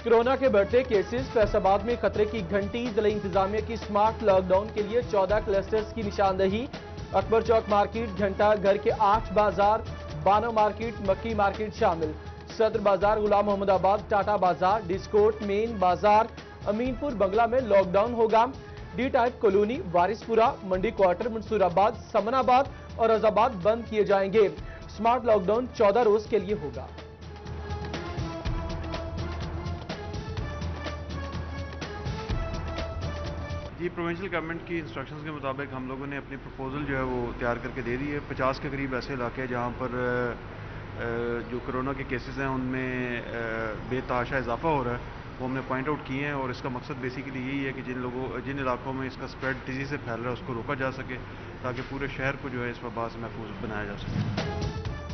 Corona के बढ़ते cases, Faisalabad में खतरे की घंटी, जिला इंतजामिया की स्मार्ट लॉक डाउन के लिए 14 क्लस्टर्स की निशानदही। अकबर चौक मार्केट, घंटा घर के 8 बाजार, बानो मार्केट, मक्की मार्केट शामिल। सदर बाजार, गुलाम मोहम्मदाबाद, टाटा बाजार, डिस्कोट, मेन बाजार, अमीनपुर बंगला में लॉकडाउन होगा। डी टाइप कॉलोनी, वारिसपुरा, मंडी क्वार्टर, मंसूराबाद, समनाबाद और रजाबाद बंद किए जाएंगे। स्मार्ट लॉकडाउन 14 रोज के लिए होगा। जी, प्रोविंशियल गवर्नमेंट की इंस्ट्रक्शंस के मुताबिक हम लोगों ने अपनी प्रपोजल जो है वो तैयार करके दे दी है। 50 के करीब ऐसे इलाके हैं जहाँ पर जो कोरोना के केसेस हैं उनमें बेतहाशा इजाफा हो रहा है, वो हमने पॉइंट आउट किए हैं। और इसका मकसद बेसिकली यही है कि जिन इलाकों में इसका स्प्रेड तेज़ी से फैल रहा है उसको रोका जा सके, ताकि पूरे शहर को जो है इस वबा से महफूज बनाया जा सके।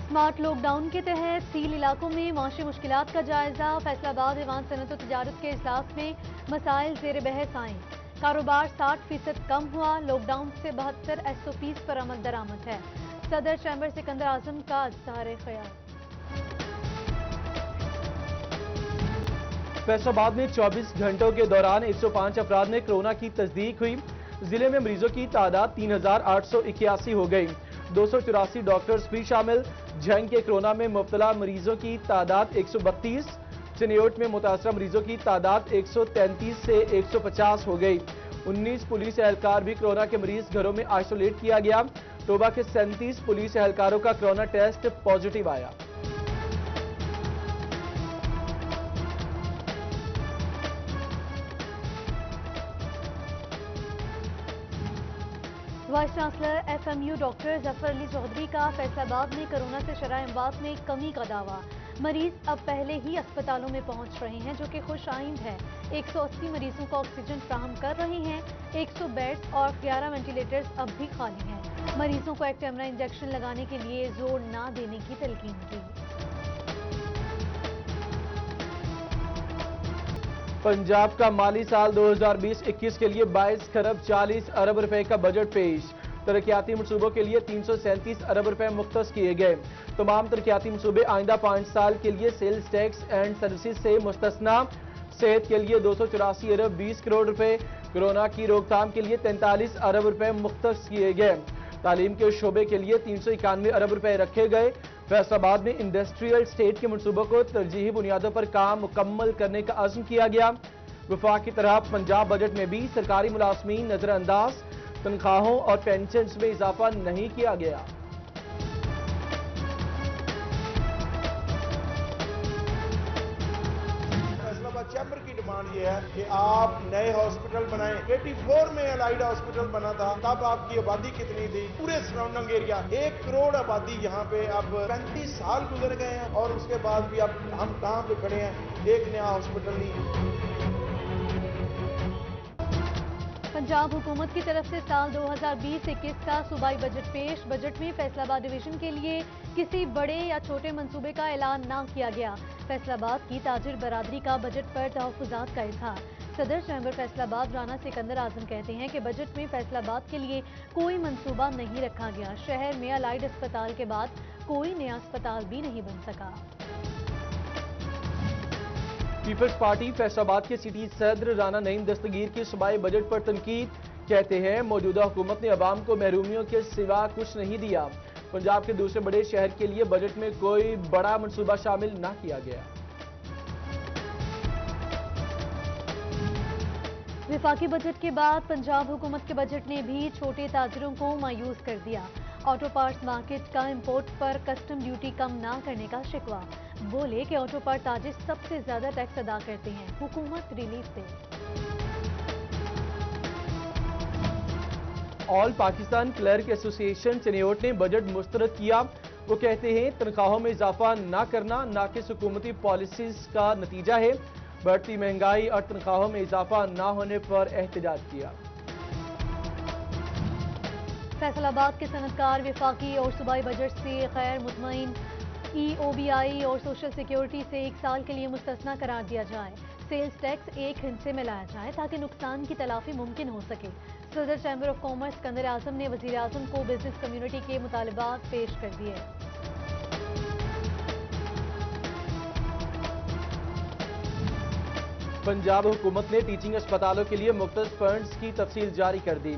स्मार्ट लॉकडाउन के तहत सील इलाकों में माशी मुश्किलात का जायजा। फैसलाबाद ऐवान सनअत व तिजारत के इजलास में मसाइल ज़ेर बहस आए। कारोबार 60% कम हुआ। लॉकडाउन से 72 SOPs पर अमल दरामद है। सदर चैम्बर सिकंदर आजम का इज़हार ख्याल। फैसलाबाद में 24 घंटों के दौरान 105 अफराद में कोरोना की तस्दीक हुई। जिले में मरीजों की तादाद 3881 हो गई। 284 डॉक्टर्स भी शामिल। झंग के कोरोना में मुब्तला मरीजों की तादाद 132। चिन्योट में मुतासरा मरीजों की तादाद 133 से 150 हो गई। 19 पुलिस एहलकार भी कोरोना के मरीज घरों में आइसोलेट किया गया। टोबा के 37 पुलिस एहलकारों का कोरोना टेस्ट पॉजिटिव आया। Vice chancellor FMU doctor Zafar Ali Chaudhry का फैसलाबाद में कोरोना से शरह अमवात में कमी का दावा। मरीज अब पहले ही अस्पतालों में पहुंच रहे हैं, जो कि खुश आइंद है। 180 मरीजों को ऑक्सीजन फ्राहम कर रहे हैं। 100 बेड्स और 11 वेंटिलेटर्स अब भी खाली हैं। मरीजों को एक्टेमरा इंजेक्शन लगाने के लिए जोर ना देने की तलकीन की। पंजाब का माली साल 2020-21 के लिए 22 खरब 40 अरब रुपए का बजट पेश। तरक्याती मनसूबों के लिए 337 अरब रुपए मुख्तस किए गए। तमाम तरक्याती मनसूबे आइंदा 5 साल के लिए सेल्स टैक्स एंड सर्विसेज से मुस्तस्ना। सेहत के लिए 284 अरब 20 करोड़ रुपए। कोरोना की रोकथाम के लिए 43 अरब रुपए मुख्तस किए गए। तालीम के शोबे के लिए 391 अरब रुपए रखे गए। फैसलाबाद में इंडस्ट्रियल स्टेट के मनसूबों को तरजीही बुनियादों पर काम मुकम्मल करने का अज़्म किया गया। वफाक की तरह पंजाब बजट में भी सरकारी मुलाजमीन नजरअंदाज। तनख्वाहों और पेंशन में इजाफा नहीं किया गया। चैम्बर की डिमांड ये है कि आप नए हॉस्पिटल बनाएं। 84 में अलाइड हॉस्पिटल बना था, तब आपकी आबादी कितनी थी? पूरे सराउंडिंग एरिया 1 करोड़ आबादी यहाँ पे। अब 35 साल गुजर गए हैं और उसके बाद भी अब हम कहाँ पे खड़े हैं? एक नया हॉस्पिटल नहीं। पंजाब हुकूमत की तरफ से साल 2020-21 का सूबाई बजट पेश। बजट में फैसलाबाद डिवीजन के लिए किसी बड़े या छोटे मंसूबे का ऐलान न किया गया। फैसलाबाद की ताजिर बरादरी का बजट पर तहफ्फुज़ात का इज़हार। सदर चैम्बर फैसलाबाद राना सिकंदर आजम कहते हैं कि बजट में फैसलाबाद के लिए कोई मंसूबा नहीं रखा गया। शहर में अलाइड अस्पताल के बाद कोई नया अस्पताल भी नहीं बन सका। पीपल्स पार्टी फैसलाबाद के सिटी सदर राना नईम दस्तगीर की सूबाई बजट पर तनकीद। कहते हैं मौजूदा हुकूमत ने अवाम को महरूमियों के सिवा कुछ नहीं दिया। पंजाब के दूसरे बड़े शहर के लिए बजट में कोई बड़ा मंसूबा शामिल न किया गया। विफाकी बजट के बाद पंजाब हुकूमत के बजट ने भी छोटे ताजिरों को मायूस कर दिया। ऑटो पार्ट्स मार्केट का इंपोर्ट पर कस्टम ड्यूटी कम ना करने का शिकवा। बोले कि ऑटो पार्ट ताजिर सबसे ज्यादा टैक्स अदा करते हैं, हुकूमत रिलीफ दे। All Pakistan clerk association Chiniot ने बजट मुस्तरद किया। वो कहते हैं तनख्वाहों में इजाफा ना करना नाक़िस हुकूमती पॉलिसीज का नतीजा है। बढ़ती महंगाई और तनख्वाहों में इजाफा ना होने पर एहतजाज किया। फैसलाबाद के सनतकार विफाकी और सूबाई बजट से गैर मुतमईन। EOBI और सोशल सिक्योरिटी से 1 साल के लिए मुस्तस्ना करार दिया जाए। सेल्स टैक्स एक हिस्से में लाया जाए ताकि नुकसान की तलाफी मुमकिन हो सके। सदर चैम्बर ऑफ कॉमर्स सिकंदर आजम ने वजीर आजम को बिजनेस कम्युनिटी के मुतालबात पेश कर दिए। पंजाब हुकूमत ने टीचिंग अस्पतालों के लिए मुख्तलिफ फंड्स की तफसील जारी कर दी।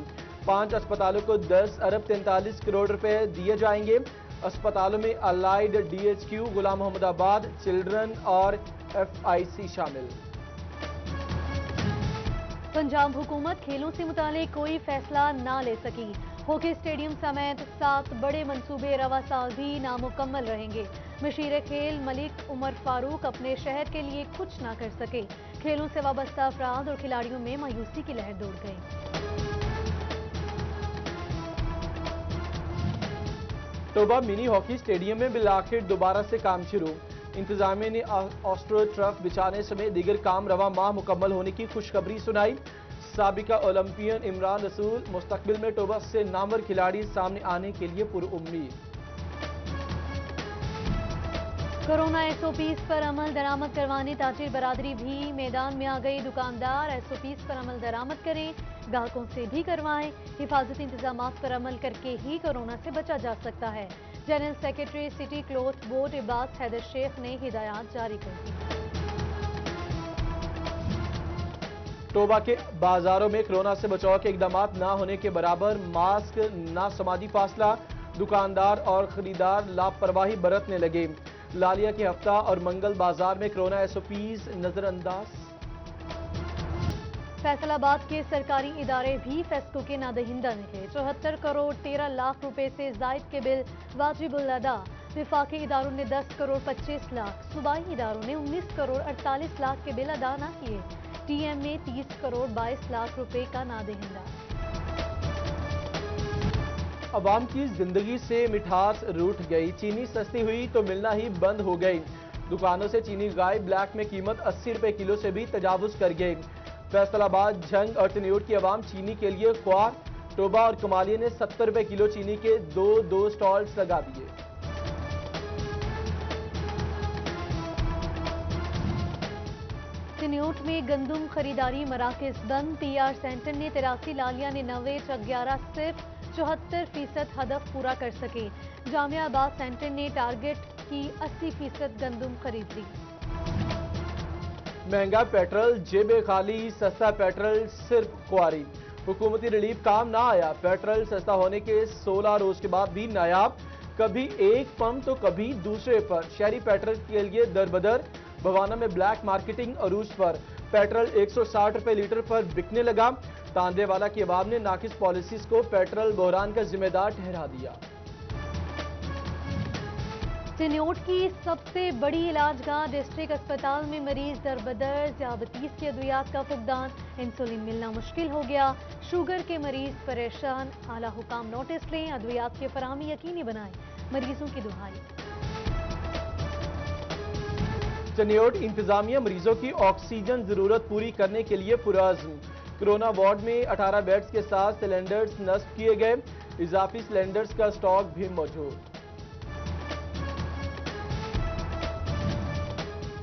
5 अस्पतालों को 10 अरब 43 करोड़ रुपए दिए जाएंगे। अस्पतालों में अलाइड, DHQ, गुलाम मोहम्मदाबाद, चिल्ड्रन और FIC शामिल। पंजाब हुकूमत खेलों से मुतालिक कोई फैसला ना ले सकी। हॉकी स्टेडियम समेत 7 बड़े मंसूबे रवा साल भी नामुकम्मल रहेंगे। मशीर खेल मलिक उमर फारूक अपने शहर के लिए कुछ ना कर सके। खेलों से वाबस्ता अफराद और खिलाड़ियों में मायूसी की लहर दौड़ गई। टोबा मिनी हॉकी स्टेडियम में बिलाखिर दोबारा से काम शुरू। इंतजामिया ने ऑस्ट्रो ट्रफ बिछाने समेत दीगर काम रवा माह मुकम्मल होने की खुशखबरी सुनाई। साबिका ओलंपियन इमरान रसूल मुस्तकबिल में टोबा से नामवर खिलाड़ी सामने आने के लिए पुरुम्मीद। कोरोना SOPs पर अमल दरामद करवाने ताजिर बरादरी भी मैदान में आ गई। दुकानदार SOPs पर अमल दरामद करें, ग्राहकों से भी करवाएं। हिफाजती इंतजामात पर अमल करके ही कोरोना से बचा जा सकता है। General secretary city cloth board Abbas Haider Sheikh ने हिदायत जारी कर दी। टोबा के बाजारों में कोरोना से बचाव के इकदाम ना होने के बराबर मास्क, ना समाजी फासला, दुकानदार और खरीदार लापरवाही बरतने लगे। लालिया के हफ्ता और मंगल बाजार में कोरोना SOPs नजरअंदाज। फैसलाबाद के सरकारी इदारे भी फेस्को के नादहिंदा निकले। 74 करोड़ 13 लाख रुपए से जायद के बिल वाजिबुल अदा। विफाकी इदारों ने 10 करोड़ 25 लाख, सूबाई इदारों ने 19 करोड़ 48 लाख के बिल अदा न किए। TM में 30 करोड़ 22 लाख रुपए का नादहिंदा। अवाम की जिंदगी से मिठास रूठ गई। चीनी सस्ती हुई तो मिलना ही बंद हो गई। दुकानों से चीनी गायब, ब्लैक में कीमत 80 रुपए किलो से भी तजावुज कर गई। फैसलाबाद, झंग और तनियोट की अवाम चीनी के लिए ख्वार। टोबा और कमालिया ने 70 रुपए किलो चीनी के दो स्टॉल्स लगा दिए। तनियोट में गंदुम खरीदारी मराकज बंद। PR सेंटर ने 83, लालिया ने 90, चक 11 सिर्फ 74% हदफ पूरा कर सके। जामिया आबाद सेंटर ने टारगेट की 80% गंदुम खरीद ली। महंगा पेट्रोल, जेबे खाली, सस्ता पेट्रोल सिर्फ ख्वारी। हुकूमती रिलीफ काम ना आया। पेट्रोल सस्ता होने के 16 रोज के बाद भी नायाब। कभी एक पंप तो कभी दूसरे पर। शहरी पेट्रोल के लिए दरबदर। भवाना में ब्लैक मार्केटिंग अरूज पर। पेट्रोल 160 रुपए लीटर पर बिकने लगा। तांदेवाला की अवाम ने नाकिस पॉलिसीज को पेट्रोल बहरान का जिम्मेदार ठहरा दिया। तनियोट की सबसे बड़ी इलाजगाह डिस्ट्रिक्ट अस्पताल में मरीज दरबदर। ज़ियाबतीस की अद्वियात का फुकदान, इंसुलिन मिलना मुश्किल हो गया। शुगर के मरीज परेशान। आला हुकाम नोटिस लें, अद्वियात की फराहमी यकीनी बनाएं। मरीजों की दुहाई। तनियोट इंतजामिया मरीजों की ऑक्सीजन जरूरत पूरी करने के लिए पुरअज़्म। कोरोना वार्ड में 18 बेड्स के साथ सिलेंडर्स नस्ब किए गए। इजाफी सिलेंडर्स का स्टॉक भी मौजूद।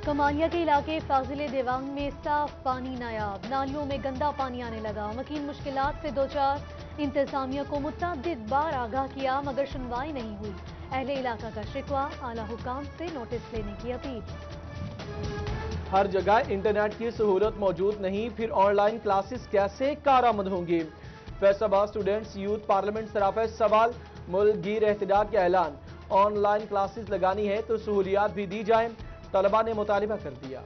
कमालिया के इलाके फाजिले देवांग में साफ पानी नायाब। नालियों में गंदा पानी आने लगा। मकीन मुश्किलात से दो चार। इंतजामिया को मुतअद्दिद बार आगाह किया मगर सुनवाई नहीं हुई। अहले इलाका का शिकवा, आला हुकाम से नोटिस लेने की अपील। हर जगह इंटरनेट की सहूलत मौजूद नहीं, फिर ऑनलाइन क्लासेस कैसे कारआमद होंगी। फैसलाबाद स्टूडेंट्स यूथ पार्लियामेंट सराफा सवाल। मुल्क गिर एहतजाज का ऐलान। ऑनलाइन क्लासेस लगानी है तो सहूलियात भी दी जाए। तलबा ने मुतालिबा कर दिया।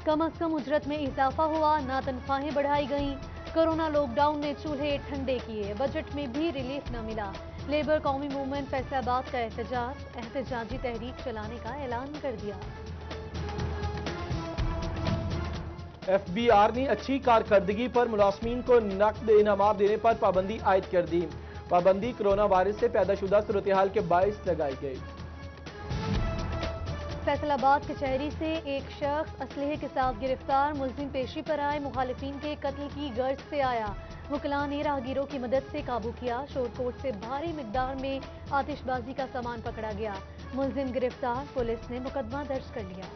कम अज कम उजरत में इजाफा हुआ, ना तनख्वाहें बढ़ाई गईं। कोरोना लॉकडाउन ने चूल्हे ठंडे किए। बजट में भी रिलीफ न मिला। लेबर कौमी मूवमेंट फैसलाबाद का एहतजाजी तहरीक चलाने का ऐलान कर दिया। FBR ने अच्छी कारकर्दगी पर मुलाजमीन को नकद इनामात देने पर पाबंदी आयद कर दी। पाबंदी कोरोना वायरस से पैदाशुदा सूरत-ए-हाल के बायस लगाई गई। फैसलाबाद कचहरी से एक शख्स असलहे के साथ गिरफ्तार। मुलजिम पेशी पर आए मुखालिफिन के कत्ल की गर्ज से आया। मुकला ने राहगीरों की मदद से काबू किया। शोरकोट से भारी मिकदार में आतिशबाजी का सामान पकड़ा गया। मुलजिम गिरफ्तार। पुलिस ने मुकदमा दर्ज कर लिया।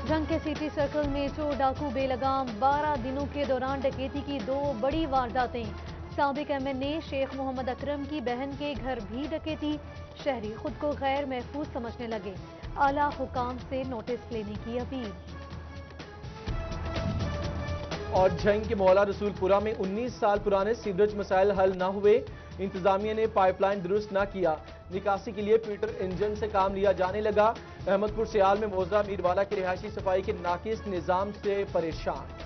जंग के सिटी सर्कल में चोर डाकू बेलगाम। 12 दिनों के दौरान डकैती की 2 बड़ी वारदातें। سابق MNA شیخ محمد اکرم کی بہن کے گھر بھی ڈکیتی، شہری خود کو غیر محفوظ سمجھنے لگے، اعلیٰ حکام سے نوٹس لینے کی اپیل۔ اور جھنگ کے مولا رسول پورہ میں 19 سال پرانے سیوریج مسائل حل نہ ہوئے، انتظامیہ نے پائپ لائن درست نہ کیا، نکاسی کے لیے پیٹر انجن سے کام لیا جانے لگا۔ احمد پور سیال میں موضع میروالا کے رہائشی صفائی کے ناقص نظام سے پریشان۔